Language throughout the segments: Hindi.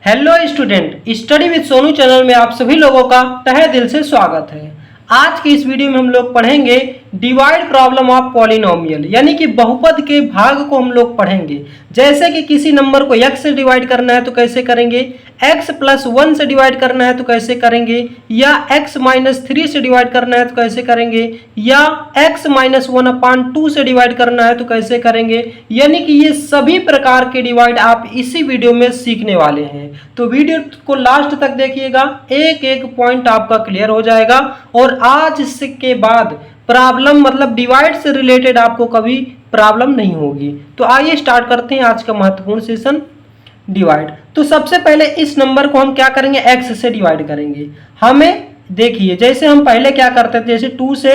Hello student, study with Sonu channel में आप सभी लोगों का तहे दिल से स्वागत है। आज की इस वीडियो में हम लोग पढ़ेंगे डिवाइड प्रॉब्लम ऑफ पॉलिनोमियल, यानी कि बहुपद के भाग को हम लोग पढ़ेंगे। जैसे कि किसी नंबर को x से डिवाइड करना है तो कैसे करेंगे, x प्लस 1 से डिवाइड करना है तो कैसे करेंगे, या x माइनस 3 से डिवाइड करना है तो कैसे करेंगे, या x माइनस 1/2 से डिवाइड करना है तो कैसे करेंगे। यानी कि ये सभी प्रकार के डिवाइड आप इसी वीडियो में सीखने वाले हैं। तो वीडियो को लास्ट तक देखिएगा, एक एक पॉइंट आपका क्लियर हो जाएगा और आज इसके बाद प्रॉब्लम मतलब डिवाइड से रिलेटेड आपको कभी प्रॉब्लम नहीं होगी। तो आइए स्टार्ट करते हैं आज का महत्वपूर्ण सेशन डिवाइड। तो सबसे पहले इस नंबर को हम क्या करेंगे, x से डिवाइड करेंगे। हमें देखिए जैसे हम पहले क्या करते थे, जैसे 2 से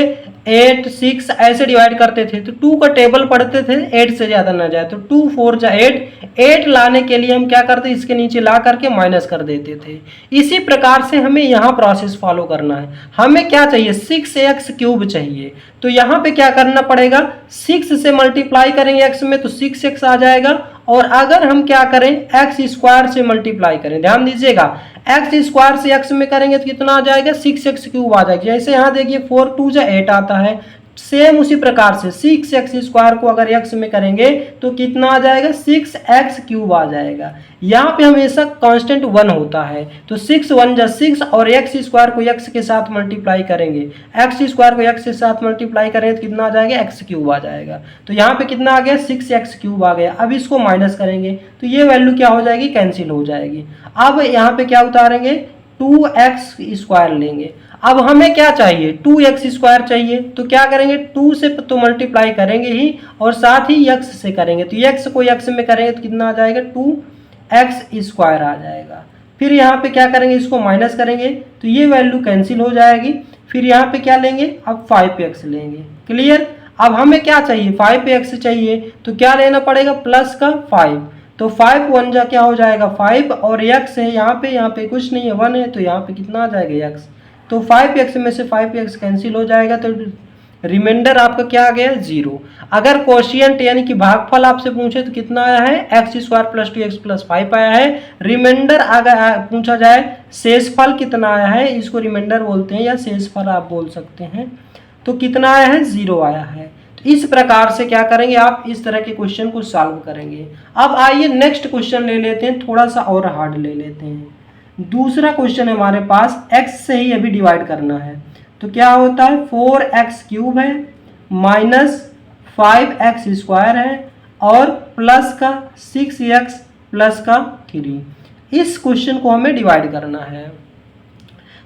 8 6 ऐसे डिवाइड करते थे तो 2 का टेबल पढ़ते थे 8 से ज़्यादा ना जाए, तो 2 4 जा 8 लाने के लिए हम क्या करते, इसके नीचे ला करके माइनस कर देते थे। इसी प्रकार से हमें यहाँ प्रोसेस फॉलो करना है। हमें क्या चाहिए, 6x³ चाहिए। तो यहाँ पे क्या करना पड़ेगा, 6 से मल्टीप्लाई करेंगे x में तो 6x आ जाएगा, और अगर हम क्या करें x² से मल्टीप्लाई करें, ध्यान दीजिएगा x² से x में करेंगे तो कितना आ जाएगा, 6x³ आ जाएगा। जैसे यहाँ देखिए 4 2 जा 8 आता है, सेम उसी प्रकार से 6x² को अगर x में करेंगे तो कितना आ जाएगा, 6x³ आ जाएगा। यहाँ पे हमेशा कांस्टेंट 1 होता है, तो 6 1 जा 6 और x² को x के साथ मल्टीप्लाई करेंगे, x² को x के साथ मल्टीप्लाई करेंगे तो कितना आ जाएगा, x³ आ जाएगा। तो यहाँ पे कितना आ गया, 6x³ आ गया। अब इसको माइनस करेंगे तो ये वैल्यू क्या हो जाएगी, कैंसिल हो जाएगी। अब यहाँ पे क्या उतारेंगे, 2x² लेंगे। अब हमें क्या चाहिए, 2x² चाहिए, तो क्या करेंगे, 2 से तो मल्टीप्लाई करेंगे ही और साथ ही x से करेंगे, तो x को x में करेंगे तो कितना आ जाएगा, 2x² आ जाएगा। फिर यहाँ पे क्या करेंगे, इसको माइनस करेंगे तो ये वैल्यू कैंसिल हो जाएगी। फिर यहाँ पे क्या लेंगे, अब 5x लेंगे। क्लियर। अब हमें क्या चाहिए, 5x चाहिए, तो क्या लेना पड़ेगा, प्लस का 5, तो 5 1 जा क्या हो जाएगा 5, और x है यहाँ पे कुछ नहीं है 1 है, तो यहाँ पे कितना आ जाएगा x, तो 5x में से 5x कैंसिल हो जाएगा, तो रिमाइंडर आपका क्या आ गया, 0। अगर कोशिएंट यानी कि भागफल आपसे पूछे तो कितना आया है, x² + 2x + 5 आया है। रिमाइंडर अगर पूछा जाए शेषफल कितना आया है, इसको रिमाइंडर बोलते हैं या शेषफल आप बोल सकते हैं, तो कितना आया है, 0 आया है। तो इस प्रकार से क्या करेंगे, आप इस तरह के क्वेश्चन को सॉल्व करेंगे। अब आइए नेक्स्ट क्वेश्चन ले लेते हैं, थोड़ा सा और हार्ड ले लेते हैं। दूसरा क्वेश्चन हमारे पास x से ही अभी डिवाइड करना है, तो क्या होता है, 4x³ है माइनस 5x² है और प्लस का 6x प्लस का 3। इस क्वेश्चन को हमें डिवाइड करना है।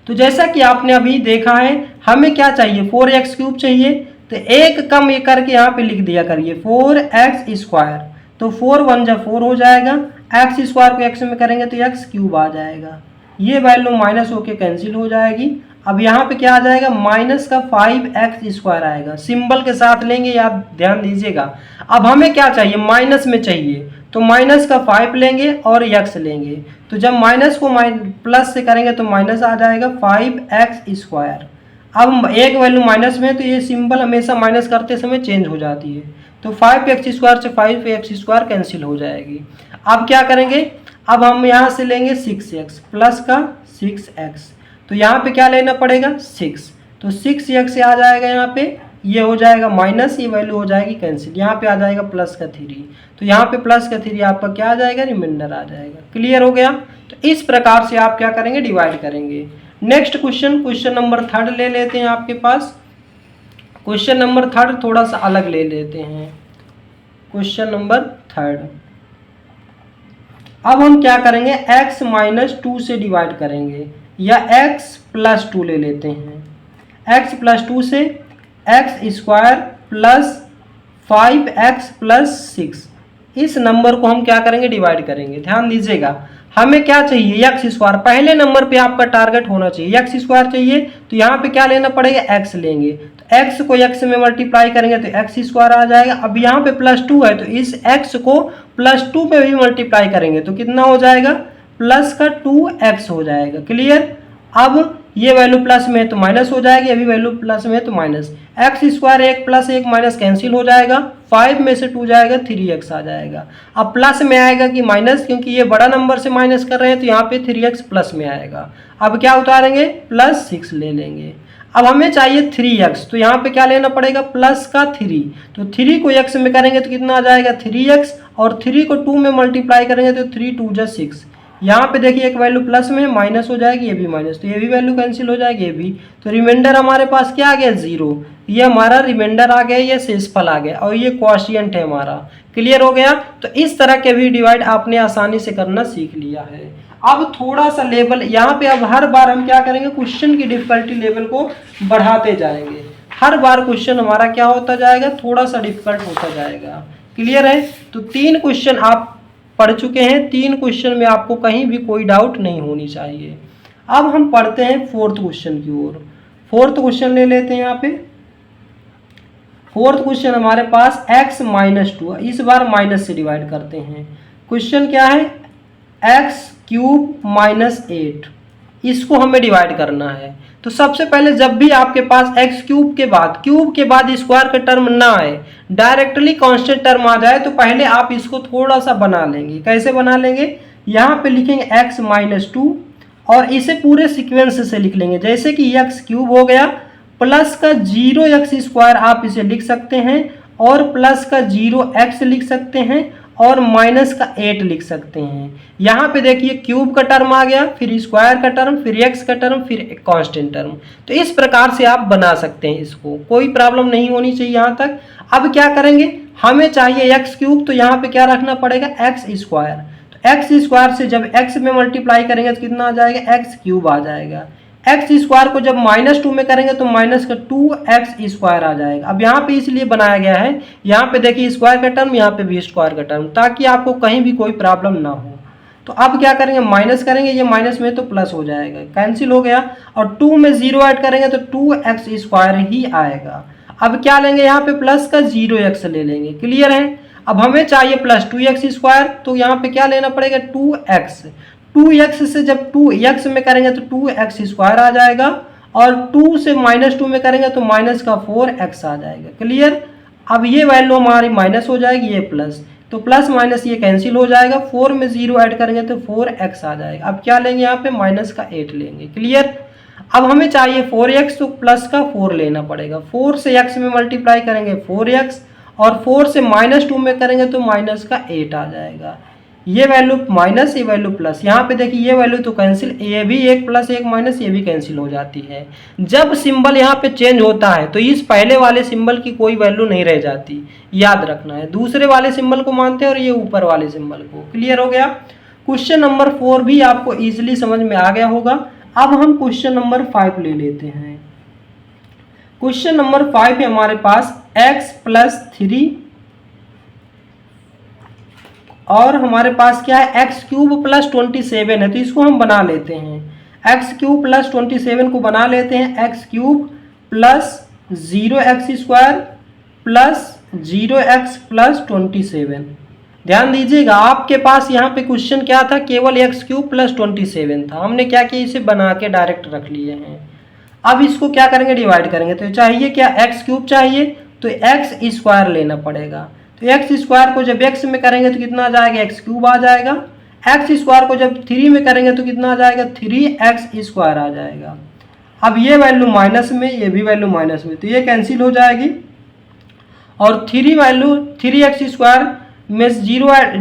तो जैसा कि आपने अभी देखा है, हमें क्या चाहिए, 4x³ चाहिए, तो एक कम ये करके यहाँ पे लिख दिया करिए 4x², तो 4 1 जा 4 हो जाएगा, x² को x में करेंगे तो x³ आ जाएगा। ये वैल्यू माइनस होके कैंसिल हो जाएगी। अब यहाँ पे क्या आ जाएगा, माइनस का 5x² आएगा, सिंबल के साथ लेंगे, आप ध्यान दीजिएगा। अब हमें क्या चाहिए, माइनस में चाहिए, तो माइनस का 5 लेंगे और x लेंगे, तो जब माइनस को प्लस से करेंगे तो माइनस आ जाएगा 5x²। अब एक वैल्यू माइनस में, तो ये सिंबल हमेशा माइनस करते समय चेंज हो जाती है, तो 5x² से 5x² कैंसिल हो जाएगी। अब क्या करेंगे, अब हम यहाँ से लेंगे 6x प्लस का 6x, तो यहाँ पे क्या लेना पड़ेगा, 6, तो 6x से आ जाएगा, यहाँ पे ये हो जाएगा माइनस, ये वैल्यू हो जाएगी कैंसिल, यहाँ पे आ जाएगा प्लस का 3, तो यहाँ पे प्लस का 3 आपका क्या आ जाएगा, रिमाइंडर आ जाएगा। क्लियर हो गया। तो इस प्रकार से आप क्या करेंगे, डिवाइड करेंगे। नेक्स्ट क्वेश्चन नंबर 3 ले लेते हैं आपके पास। क्वेश्चन नंबर 3 थोड़ा सा अलग ले लेते हैं। क्वेश्चन नंबर 3, अब हम क्या करेंगे, x माइनस 2 से डिवाइड करेंगे, या x प्लस 2 ले लेते हैं। x प्लस 2 से x² प्लस 5x प्लस 6, इस नंबर को हम क्या करेंगे, डिवाइड करेंगे। ध्यान दीजिएगा, हमें क्या चाहिए, x², पहले नंबर पे आपका टारगेट होना चाहिए, x² चाहिए, तो यहाँ पे क्या लेना पड़ेगा, x लेंगे, तो x को x में मल्टीप्लाई करेंगे तो x² आ जाएगा। अब यहाँ पे प्लस 2 है, तो इस x को प्लस 2 पे भी मल्टीप्लाई करेंगे तो कितना हो जाएगा, प्लस का 2x हो जाएगा। क्लियर। अब ये वैल्यू प्लस में है तो माइनस हो जाएगी, अभी वैल्यू प्लस में है तो minus. X square 1 plus 1 minus cancel हो जाएगा, 5 में से 2 जाएगा 3x आ जाएगा। अब प्लस में आएगा कि माइनस, क्योंकि ये बड़ा नंबर से माइनस कर रहे हैं तो यहाँ पे 3x प्लस में आएगा। अब क्या उतारेंगे, प्लस 6 ले लेंगे। अब हमें चाहिए 3x, तो यहाँ पे क्या लेना पड़ेगा, प्लस का 3, तो 3 को x में करेंगे तो कितना आ जाएगा 3x, और 3 को 2 में मल्टीप्लाई करेंगे तो 3 2 जा 6। यहाँ पे देखिए एक वैल्यू प्लस में माइनस हो जाएगी, ये भी माइनस, तो ये भी वैल्यू कैंसिल हो जाएगी, ये भी। तो रिमाइंडर हमारे पास क्या आ गया, 0। ये हमारा रिमाइंडर आ गया, ये शेषफल आ गया, और ये क्वोशिएंट है हमारा। क्लियर हो गया। तो इस तरह के भी डिवाइड आपने आसानी से करना सीख लिया है। अब थोड़ा सा लेवल यहाँ पे, अब हर बार हम क्या करेंगे, क्वेश्चन की डिफिकल्टी लेवल को बढ़ाते जाएंगे। हर बार क्वेश्चन हमारा क्या होता जाएगा, थोड़ा सा डिफिकल्ट होता जाएगा। क्लियर है। तो 3 क्वेश्चन आप पढ़ चुके हैं, 3 क्वेश्चन में आपको कहीं भी कोई डाउट नहीं होनी चाहिए। अब हम पढ़ते हैं 4th क्वेश्चन की ओर। 4th क्वेश्चन ले लेते हैं यहाँ पे। 4th क्वेश्चन हमारे पास x माइनस 2, इस बार माइनस से डिवाइड करते हैं। क्वेश्चन क्या है, x क्यूब माइनस 8, इसको हमें डिवाइड करना है। तो सबसे पहले जब भी आपके पास x क्यूब के बाद स्क्वायर का टर्म ना आए, डायरेक्टली कांस्टेंट टर्म आ जाए, तो पहले आप इसको थोड़ा सा बना लेंगे। कैसे बना लेंगे, यहाँ पे लिखेंगे x माइनस 2 और इसे पूरे सीक्वेंस से लिख लेंगे। जैसे कि x क्यूब हो गया, प्लस का 0x स्क्वायर आप इसे लिख सकते हैं, और प्लस का 0x लिख सकते हैं, और माइनस का 8 लिख सकते हैं। यहाँ पे देखिए क्यूब का टर्म आ गया, फिर स्क्वायर का टर्म, फिर x का टर्म, फिर कांस्टेंट टर्म। तो इस प्रकार से आप बना सकते हैं इसको, कोई प्रॉब्लम नहीं होनी चाहिए यहाँ तक। अब क्या करेंगे, हमें चाहिए x क्यूब, तो यहाँ पे क्या रखना पड़ेगा, x स्क्वायर। तो x स्क्वायर से जब x में मल्टीप्लाई करेंगे तो कितना आ जाएगा, x क्यूब आ जाएगा। x स्क्वायर को जब -2 में करेंगे तो माइनस का 2x स्क्वायर आ जाएगा। अब यहाँ पे इसलिए बनाया गया है, यहाँ पे देखिए स्क्वायर का टर्म, यहाँ पे भी स्क्वायर का टर्म, ताकि आपको कहीं भी कोई प्रॉब्लम ना हो। तो अब क्या करेंगे, माइनस करेंगे, ये माइनस में तो प्लस हो जाएगा, कैंसिल हो गया, और 2 में 0 ऐड करेंगे तो 2x स्क्वायर ही आएगा। अब क्या लेंगे, यहाँ पे प्लस का 0x ले लेंगे। क्लियर है। अब हमें चाहिए प्लस 2x स्क्वायर, तो यहाँ पे क्या लेना पड़ेगा, 2x से जब 2x में करेंगे तो 2x स्क्वायर आ जाएगा, और 2 से -2 में करेंगे तो माइनस का 4x आ जाएगा। क्लियर। अब ये वैल्यू हमारी माइनस हो जाएगी, ये प्लस, तो प्लस माइनस ये कैंसिल हो जाएगा, 4 में 0 ऐड करेंगे तो 4x आ जाएगा। अब क्या लेंगे, यहाँ पे माइनस का 8 लेंगे। क्लियर। अब हमें चाहिए 4x, तो प्लस का 4 लेना पड़ेगा। 4 से x में मल्टीप्लाई करेंगे 4x, और 4 से -2 में करेंगे तो माइनस का 8 आ जाएगा। ये वैल्यू माइनस, ये वैल्यू प्लस, यहाँ पे देखिए ये वैल्यू तो कैंसिल, ये भी 1 प्लस 1 माइनस, ये भी कैंसिल हो जाती है। जब सिंबल यहाँ पे चेंज होता है तो इस पहले वाले सिंबल की कोई वैल्यू नहीं रह जाती, याद रखना है। दूसरे वाले सिंबल को मानते हैं और ये ऊपर वाले सिंबल को। क्लियर हो गया। क्वेश्चन नंबर 4 भी आपको ईजिली समझ में आ गया होगा। अब हम क्वेश्चन नंबर 5 ले लेते हैं। क्वेश्चन नंबर 5 है हमारे पास x प्लस 3, और हमारे पास क्या है, x क्यूब प्लस 27 है, तो इसको हम बना लेते हैं। x क्यूब प्लस 27 को बना लेते हैं, x cube plus 0x square plus 0x plus 27। ध्यान दीजिएगा, आपके पास यहाँ पे क्वेश्चन क्या था, केवल x क्यूब प्लस 27 था। हमने क्या किया, इसे बना के डायरेक्ट रख लिए हैं। अब इसको क्या करेंगे, डिवाइड करेंगे। तो चाहिए क्या, x क्यूब चाहिए, तो x स्क्वायर लेना पड़ेगा। तो x स्क्वायर को जब x में करेंगे तो कितना आ जाएगा, x क्यूब आ जाएगा। x स्क्वायर को जब 3 में करेंगे तो कितना आ जाएगा, 3x स्क्वायर आ जाएगा। अब ये वैल्यू माइनस में, ये भी वैल्यू माइनस में, तो ये कैंसिल हो जाएगी, और 3 वैल्यू 3x स्क्वायर में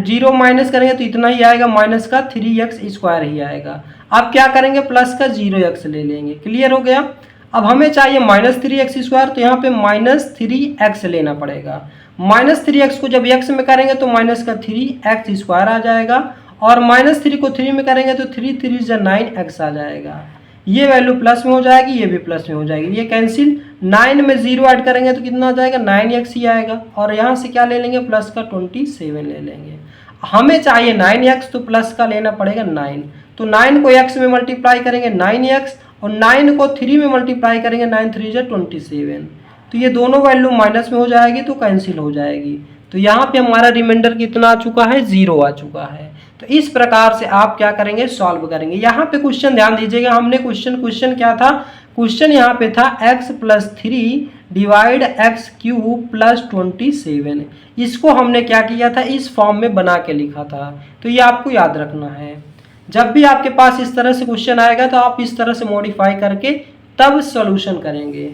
0 माइनस करेंगे तो इतना ही आएगा, माइनस का 3x स्क्वायर ही आएगा। अब क्या करेंगे, प्लस का 0x ले लेंगे। क्लियर हो गया। अब हमें चाहिए -3x स्क्वायर, तो यहाँ पे -3x लेना पड़ेगा। -3x को जब x में करेंगे तो माइनस का 3x स्क्वायर आ जाएगा, और -3 को 3 में करेंगे तो 3 3 जा 9x आ जाएगा। ये वैल्यू प्लस में हो जाएगी, ये भी प्लस में हो जाएगी, ये कैंसिल। 9 में 0 ऐड करेंगे तो कितना आ जाएगा, 9x ही आएगा, और यहाँ से क्या ले लेंगे, प्लस का 27 ले लेंगे। हमें चाहिए 9x, तो प्लस का लेना पड़ेगा 9, तो 9 को x में मल्टीप्लाई करेंगे 9x, और 9 को 3 में मल्टीप्लाई करेंगे 9 3 जा 27। तो ये दोनों वैल्यू माइनस में हो जाएगी, तो कैंसिल हो जाएगी। तो यहाँ पे हमारा रिमाइंडर कितना आ चुका है, 0 आ चुका है। तो इस प्रकार से आप क्या करेंगे, सॉल्व करेंगे। यहाँ पे क्वेश्चन ध्यान दीजिएगा, हमने क्वेश्चन क्या था, क्वेश्चन यहाँ पे था x+3 डिवाइड x³ + 27। इसको हमने क्या किया था, इस फॉर्म में बना के लिखा था। तो ये आपको याद रखना है। जब भी आपके पास इस तरह से क्वेश्चन आएगा तो आप इस तरह से मॉडिफाई करके तब सॉल्यूशन करेंगे।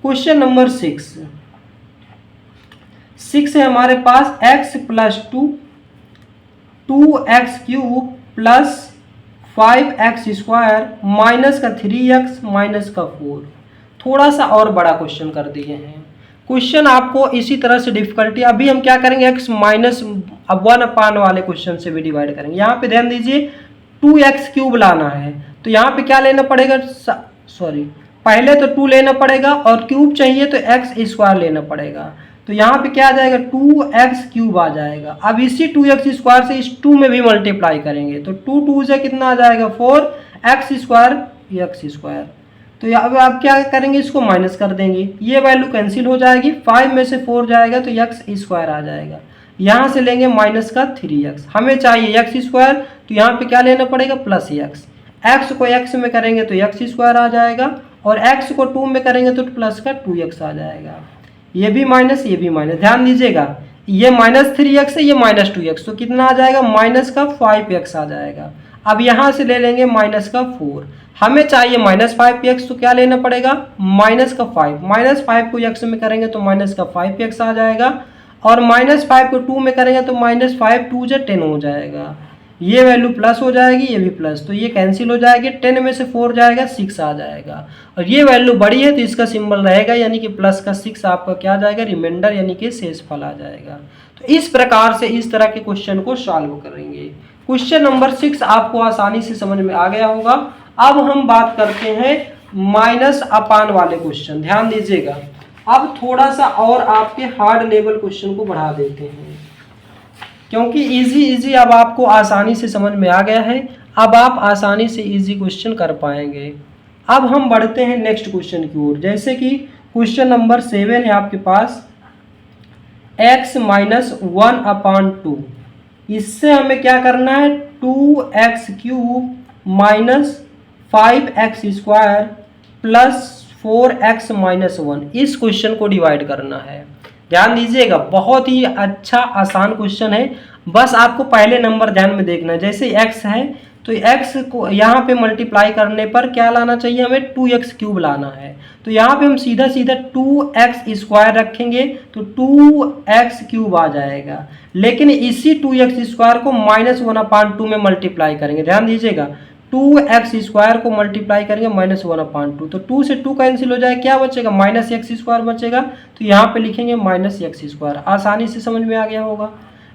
क्वेश्चन नंबर 6 है हमारे पास x+2 2x³ + 5x² माइनस का 3x माइनस का 4। थोड़ा सा और बड़ा क्वेश्चन कर दिए हैं। क्वेश्चन आपको इसी तरह से डिफिकल्टी, अभी हम क्या करेंगे, x-1 वाले क्वेश्चन से भी डिवाइड करेंगे। यहाँ पे ध्यान दीजिए 2x³ लाना है तो यहाँ पे क्या लेना पड़ेगा, सॉरी पहले तो 2 लेना पड़ेगा और क्यूब चाहिए तो x² लेना पड़ेगा। तो यहाँ पे क्या आ जाएगा, 2x³ आ जाएगा। अब इसी 2x² से इस 2 में भी मल्टीप्लाई करेंगे तो 2 2 से कितना आ जाएगा, 4x² x²। तो अब आप क्या करेंगे, इसको माइनस कर देंगे, ये वैल्यू कैंसिल हो जाएगी, 5 में से 4 जाएगा तो x² आ जाएगा। यहाँ से लेंगे माइनस का 3x, हमें चाहिए x², तो यहाँ पे क्या लेना पड़ेगा, प्लस x को x में करेंगे तो x² आ जाएगा और x को 2 में करेंगे तो प्लस का 2x आ जाएगा। ये भी माइनस, ये भी माइनस, ध्यान दीजिएगा ये -3x है, ये -2x, तो कितना आ जाएगा, माइनस का 5x आ जाएगा। अब यहाँ से ले लेंगे माइनस का 4, हमें चाहिए -5x, तो क्या लेना पड़ेगा, माइनस का 5, -5 को x में करेंगे तो माइनस का 5x आ जाएगा और -5 को 2 में करेंगे तो -5 2 जा 10 हो जाएगा। ये वैल्यू प्लस हो जाएगी, ये भी प्लस, तो ये कैंसिल हो जाएगी, 10 में से 4 जाएगा 6 आ जाएगा और ये वैल्यू बड़ी है तो इसका सिंबल रहेगा, यानी कि प्लस का 6 आपका क्या आ जाएगा, रिमाइंडर यानी कि शेषफल आ जाएगा। तो इस प्रकार से इस तरह के क्वेश्चन को सॉल्व करेंगे। क्वेश्चन नंबर 6 आपको आसानी से समझ में आ गया होगा। अब हम बात करते हैं माइनस अपान वाले क्वेश्चन, ध्यान दीजिएगा। अब थोड़ा सा और आपके हार्ड लेवल क्वेश्चन को बढ़ा देते हैं क्योंकि इजी अब आपको आसानी से समझ में आ गया है। अब आप आसानी से इजी क्वेश्चन कर पाएंगे। अब हम बढ़ते हैं नेक्स्ट क्वेश्चन की ओर, जैसे कि क्वेश्चन नंबर 7 है आपके पास x-1/2। इससे हमें क्या करना है, 2x³ - 5x² + 4x - 1, इस क्वेश्चन को डिवाइड करना है। ध्यान दीजिएगा, बहुत ही अच्छा आसान क्वेश्चन है, बस आपको पहले नंबर ध्यान में देखना है। जैसे x है तो x को यहाँ पे मल्टीप्लाई करने पर क्या लाना चाहिए, हमें 2x³ लाना है। तो यहाँ पे हम सीधा 2x² रखेंगे तो 2x³ आ जाएगा, लेकिन इसी 2x² को -1/2 में मल्टीप्लाई करेंगे। ध्यान दीजिएगा 2x² को मल्टीप्लाई करेंगे -1/2, तो 2 से 2 कैंसिल हो जाएगा, क्या बचेगा, -x² बचेगा। तो यहाँ पे लिखेंगे -x²। आसानी से समझ में आ गया होगा।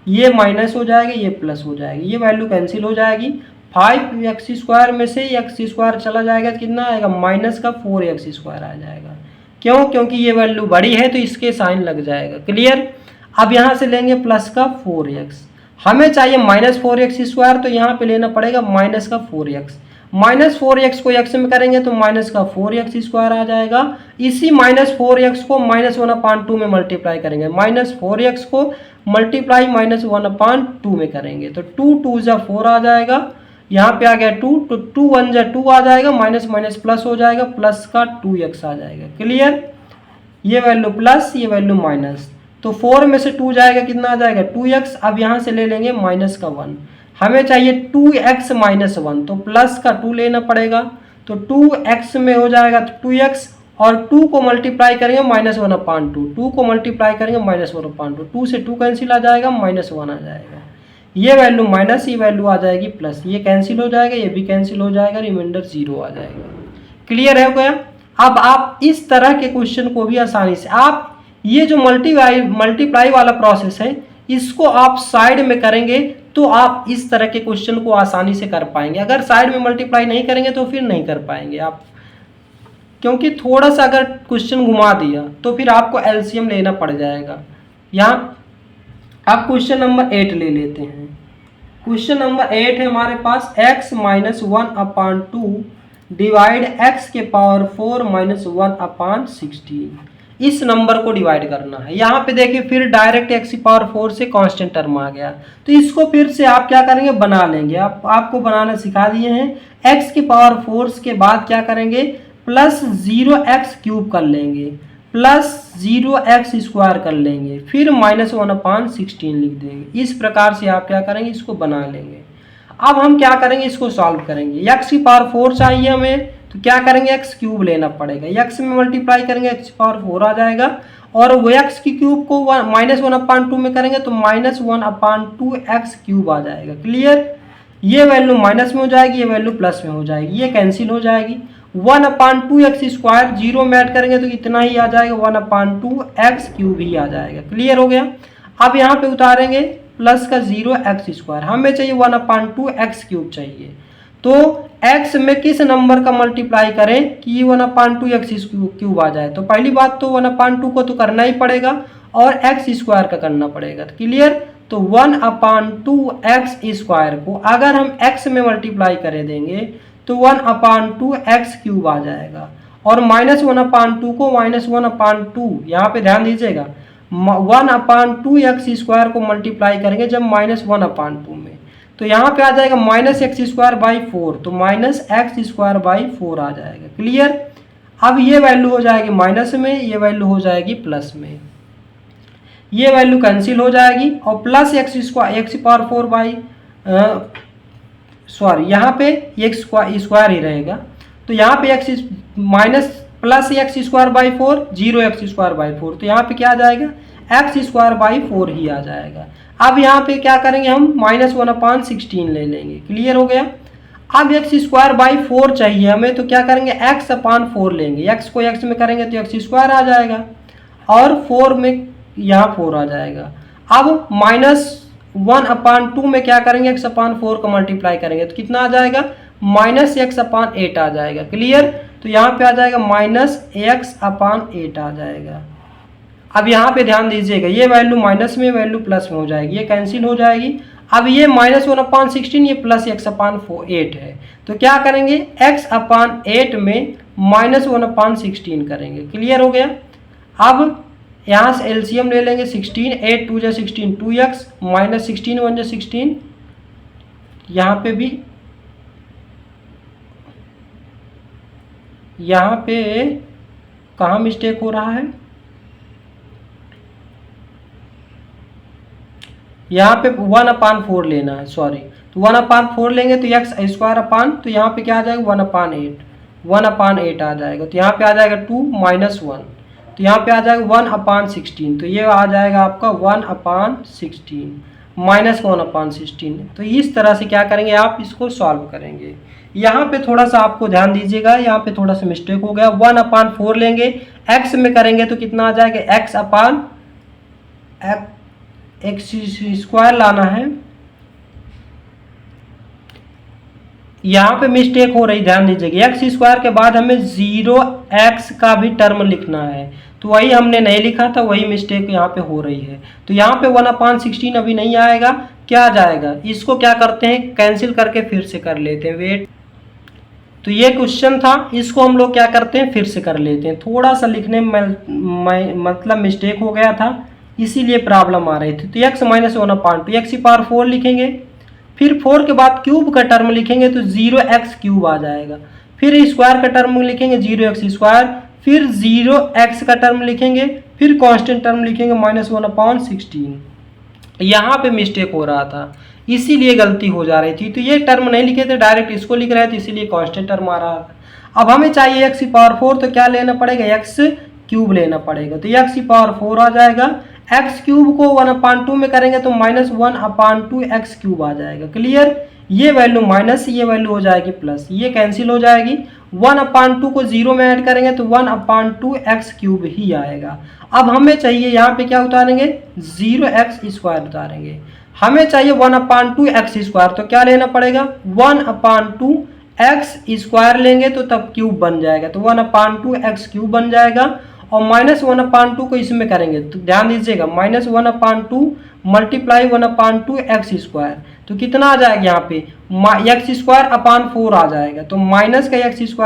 ये माइनस हो जाएगा, ये प्लस हो जाएगी, ये वैल्यू कैंसिल हो जाएगी। 5x² में से x² चला जाएगा, कितना आएगा, माइनस का 4x² आ जाएगा। क्यों, क्योंकि ये वैल्यू बड़ी है तो इसके साइन लग जाएगा। क्लियर। अब यहाँ से लेंगे प्लस का 4x, हमें चाहिए -4x², तो यहाँ पे लेना पड़ेगा माइनस का 4x। -4x को x में करेंगे तो माइनस का 4x² आ जाएगा। इसी -4x को -1/2 में मल्टीप्लाई करेंगे, -4x को मल्टीप्लाई -1/2 में करेंगे तो 2 2 जा 4 आ जाएगा। यहाँ पे आ गया 2, तो 2 1 जा 2 आ जाएगा, माइनस माइनस प्लस हो जाएगा, प्लस का 2x आ जाएगा। क्लियर। ये वैल्यू प्लस, ये वैल्यू माइनस, तो 4 में से 2 जाएगा, कितना आ जाएगा, 2x। अब यहाँ से ले लेंगे माइनस का 1, हमें चाहिए 2x - 1, तो प्लस का 2 लेना पड़ेगा, तो 2x में हो जाएगा तो 2x और 2 को मल्टीप्लाई करेंगे -1/2, 2 को मल्टीप्लाई करेंगे -1/2, 2 से 2 कैंसिल आ जाएगा, -1 आ जाएगा। ये वैल्यू माइनस, ये वैल्यू आ जाएगी प्लस, ये कैंसिल हो जाएगा, ये भी कैंसिल हो जाएगा, रिमाइंडर 0 आ जाएगा। क्लियर हो गया। अब आप इस तरह के क्वेश्चन को भी आसानी से, आप ये जो मल्टीप्लाई वाला प्रोसेस है इसको आप साइड में करेंगे तो आप इस तरह के क्वेश्चन को आसानी से कर पाएंगे। अगर साइड में मल्टीप्लाई नहीं करेंगे तो फिर नहीं कर पाएंगे आप, क्योंकि थोड़ा सा अगर क्वेश्चन घुमा दिया तो फिर आपको एलसीएम लेना पड़ जाएगा। यहाँ आप क्वेश्चन नंबर 8 ले लेते हैं। क्वेश्चन नंबर 8 है हमारे पास x - 1/2 डिवाइड x⁴ - 1/16। इस नंबर को डिवाइड करना है। यहाँ पे देखिए फिर डायरेक्ट एक्स की पावर 4 से कांस्टेंट टर्म आ गया, तो इसको फिर से आप क्या करेंगे, बना लेंगे। आपको बनाना सिखा दिए हैं। एक्स की पावर 4 के बाद क्या करेंगे, प्लस 0x³ कर लेंगे, प्लस 0x² कर लेंगे, फिर -1/16 लिख देंगे। इस प्रकार से आप क्या करेंगे, इसको बना लेंगे। अब हम क्या करेंगे, इसको सॉल्व करेंगे। x की पावर 4 चाहिए हमें, तो क्या करेंगे, x³ लेना पड़ेगा। x में मल्टीप्लाई करेंगे, x की पावर 4 आ जाएगा, और वो x की क्यूब को -1/2 में करेंगे तो -1/2x³ आ जाएगा। क्लियर। ये वैल्यू माइनस में हो जाएगी, ये वैल्यू प्लस में हो जाएगी, ये कैंसिल हो जाएगी। 1/2x² 0 में ऐड करेंगे तो इतना ही आ जाएगा, 1/2x³ ही आ जाएगा। क्लियर हो गया। अब यहाँ पे उतारेंगे प्लस का 0x², हमें चाहिए 1/2x³ चाहिए। तो x में किस नंबर का मल्टीप्लाई करें कि 1/2x³ आ जाए, तो पहली बात तो 1/2 को तो करना ही पड़ेगा और x² का करना पड़ेगा। क्लियर। तो 1/2x² को अगर हम x में मल्टीप्लाई करे देंगे तो 1/2x³ आ जाएगा, और -1/2 को -1/2, यहाँ पे ध्यान दीजिएगा, 1/2x² को मल्टीप्लाई करेंगे जब -1/2 में, तो यहाँ पे आ जाएगा -x²/4, तो -x²/4 आ जाएगा। क्लियर। अब ये वैल्यू हो जाएगी माइनस में, ये वैल्यू हो जाएगी प्लस में, ये वैल्यू कैंसिल हो जाएगी, और प्लस यहाँ पे x² ही रहेगा, तो यहाँ पे प्लस x²/4 0x²/4, तो यहाँ पे क्या आ जाएगा, x²/4 ही आ जाएगा। अब यहाँ पे क्या करेंगे, हम -1/16 ले लेंगे। क्लियर हो गया। अब x²/4 चाहिए हमें, तो क्या करेंगे, x/4 लेंगे। x को x में करेंगे तो x² आ जाएगा, और 4 में यहाँ 4 आ जाएगा। अब -1/2 में क्या करेंगे, x/4 का मल्टीप्लाई करेंगे तो कितना आ जाएगा, -x/8 आ जाएगा। क्लियर। तो यहाँ पे आ जाएगा -x/8 आ जाएगा। अब यहाँ पे ध्यान दीजिएगा, ये वैल्यू माइनस में, वैल्यू प्लस में हो जाएगी, ये कैंसिल हो जाएगी। अब ये -1/16, ये प्लस x/8 है, तो क्या करेंगे, x/8 में -1/16 करेंगे। क्लियर हो गया। अब यहाँ से एलसीएम ले लेंगे, 16, 8 2 = 16, 2x, -16 1 = 16, यहाँ पे भी, यहाँ पे कहाँ मिस्टेक हो रहा है, यहाँ पे 1/4 लेना है, सॉरी, तो 1/4 लेंगे तो x², तो यहाँ पे क्या आ जाएगा, 1/8 आ जाएगा, तो यहाँ पे आ जाएगा 2 -1, तो यहाँ पे आ जाएगा 1/16, तो ये आ जाएगा आपका 1/16 -1/16। तो इस तरह से क्या करेंगे, आप इसको सॉल्व करेंगे। यहाँ पे थोड़ा सा आपको ध्यान दीजिएगा, यहाँ पे थोड़ा सा मिस्टेक हो गया। 1/4 लेंगे, x में करेंगे तो कितना आ जाएगा, x² लाना है। यहाँ पे मिस्टेक हो रही, ध्यान दीजिएगा, x² के बाद हमें 0x का भी टर्म लिखना है, तो वही हमने नहीं लिखा था, वही मिस्टेक यहाँ पे हो रही है। तो यहाँ पे 1/16 अभी नहीं आएगा, क्या आ जाएगा, इसको क्या करते हैं, कैंसिल करके फिर से कर लेते हैं। वेट, तो ये क्वेश्चन था, इसको हम लोग क्या करते हैं, फिर से कर लेते हैं। थोड़ा सा लिखने में मतलब मिस्टेक हो गया था, इसीलिए प्रॉब्लम आ रही थी। तो x -1/2, x की पावर 4 लिखेंगे, फिर 4 के बाद क्यूब का टर्म लिखेंगे तो 0x³ आ जाएगा, फिर स्क्वायर का टर्म लिखेंगे 0x², फिर 0x का टर्म लिखेंगे, फिर कांस्टेंट टर्म लिखेंगे -1/16। यहाँ पे मिस्टेक हो रहा था, इसीलिए गलती हो जा रही थी। तो ये टर्म नहीं लिखे थे, डायरेक्ट इसको लिख रहे थे, इसीलिए कांस्टेंट टर्म आ रहा था। अब हमें चाहिए x की पावर 4, तो क्या लेना पड़ेगा, x³ लेना पड़ेगा, तो x की पावर 4 आ जाएगा। x³ को 1/2 में करेंगे तो -1/2x³ आ जाएगा। क्लियर। ये वैल्यू माइनस, ये वैल्यू हो जाएगी प्लस, ये कैंसिल हो जाएगी। 1/2 को 0 में ऐड करेंगे तो 1/2x³ ही आएगा। अब हमें चाहिए यहाँ पे क्या उतारेंगे, 0x² उतारेंगे। हमें चाहिए 1/2x², तो क्या लेना पड़ेगा, 1/2x² लेंगे तो तब क्यूब बन जाएगा, तो 1/2x³ बन जाएगा। और -1/2 को इसमें करेंगे तो ध्यान दीजिएगा, -1/2 मल्टीप्लाई 1/2x², तो कितना आ जाएगा, यहाँ पे x² / 4 आ जाएगा, तो माइनस का x² /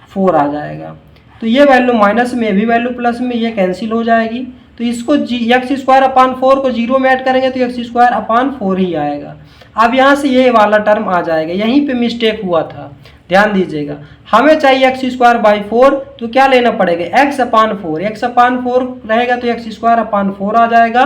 4 आ जाएगा। तो ये वैल्यू माइनस में, ये भी वैल्यू प्लस में, ये कैंसिल हो जाएगी। तो इसको एक्स स्क्वायर अपान 4 को 0 में ऐड करेंगे तो एक्स स्क्वायर अपान 4 ही आएगा। अब यहाँ से ये वाला टर्म आ जाएगा, यहीं पे मिस्टेक हुआ था, ध्यान दीजिएगा। हमें चाहिए एक्स स्क्वायर बाई 4, तो क्या लेना पड़ेगा, एक्स अपान 4। एक्स अपान 4 रहेगा तो एक्स स्क्वायर अपान 4 आ जाएगा,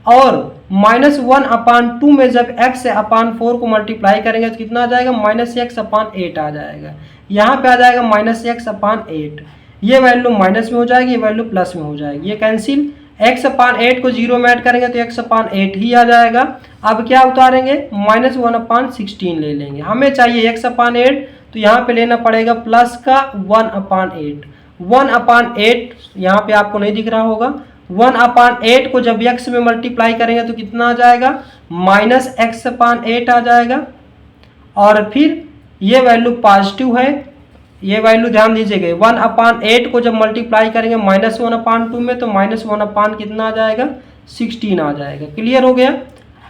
और -1 अपान 2 में जब x अपान 4 को मल्टीप्लाई करेंगे तो कितना आ जाएगा, -x अपान 8 आ जाएगा। यहाँ पे आ जाएगा -x अपान 8, ये वैल्यू माइनस में हो जाएगी, ये वैल्यू प्लस में हो जाएगी, ये कैंसिल। x अपान 8 को 0 में ऐड करेंगे तो x अपान 8 ही आ जाएगा। अब क्या उतारेंगे, -1 अपान 16 ले लेंगे। हमें चाहिए x अपान 8, तो यहाँ पे लेना पड़ेगा प्लस का 1 अपान 8। 1 अपान 8 यहाँ पे आपको नहीं दिख रहा होगा, 1 अपान 8 को जब x में मल्टीप्लाई करेंगे तो कितना आ जाएगा, -x अपान 8 आ जाएगा। और फिर ये वैल्यू पॉजिटिव है, ये वैल्यू ध्यान दीजिएगा। 1 अपान 8 को जब मल्टीप्लाई करेंगे -1 अपान 2 में तो -1 अपान कितना आ जाएगा, 16 आ जाएगा। क्लियर हो गया।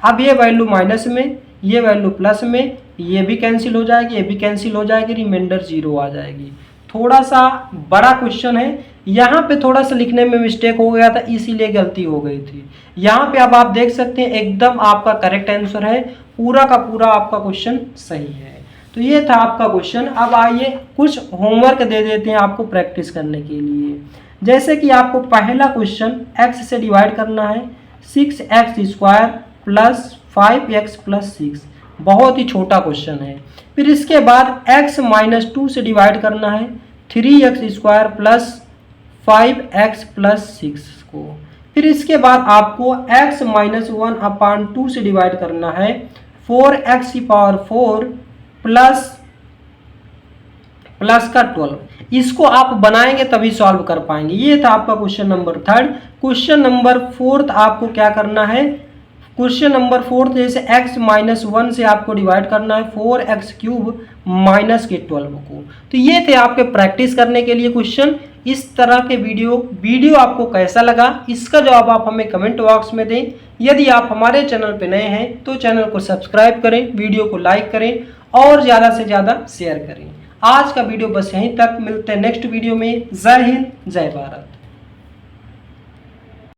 अब ये वैल्यू माइनस में, ये वैल्यू प्लस में, ये भी कैंसिल हो जाएगी, ये भी कैंसिल हो जाएगी, रिमाइंडर 0 आ जाएगी। थोड़ा सा बड़ा क्वेश्चन है, यहाँ पे थोड़ा सा लिखने में मिस्टेक हो गया था, इसीलिए गलती हो गई थी। यहाँ पे अब आप देख सकते हैं एकदम आपका करेक्ट आंसर है, पूरा का पूरा आपका क्वेश्चन सही है। तो ये था आपका क्वेश्चन। अब आइए कुछ होमवर्क दे देते हैं आपको प्रैक्टिस करने के लिए। जैसे कि आपको पहला क्वेश्चन x से डिवाइड करना है, 6x square plus 5x plus 6, बहुत ही छोटा क्वेश्चन है। फिर इसके बाद x माइनस 2 से डिवाइड करना है, 3x square plus 5x plus 6 को। फिर इसके बाद आपको x माइनस 1 अपान 2 से डिवाइड करना है, 4x की पावर 4 प्लस का 12। इसको आप बनाएंगे तभी सॉल्व कर पाएंगे। ये था आपका क्वेश्चन नंबर 3। क्वेश्चन नंबर 4 आपको क्या करना है, क्वेश्चन नंबर 4 जैसे x माइनस 1 से आपको डिवाइड करना है 4x क्यूब माइनस के 12 को। तो ये थे आपके प्रैक्टिस करने के लिए क्वेश्चन। इस तरह के वीडियो आपको कैसा लगा, इसका जवाब आप हमें कमेंट बॉक्स में दें। यदि आप हमारे चैनल पर नए हैं तो चैनल को सब्सक्राइब करें, वीडियो को लाइक करें और ज़्यादा से ज़्यादा शेयर करें। आज का वीडियो बस यहीं तक, मिलते हैं नेक्स्ट वीडियो में। जय हिंद, जय भारत।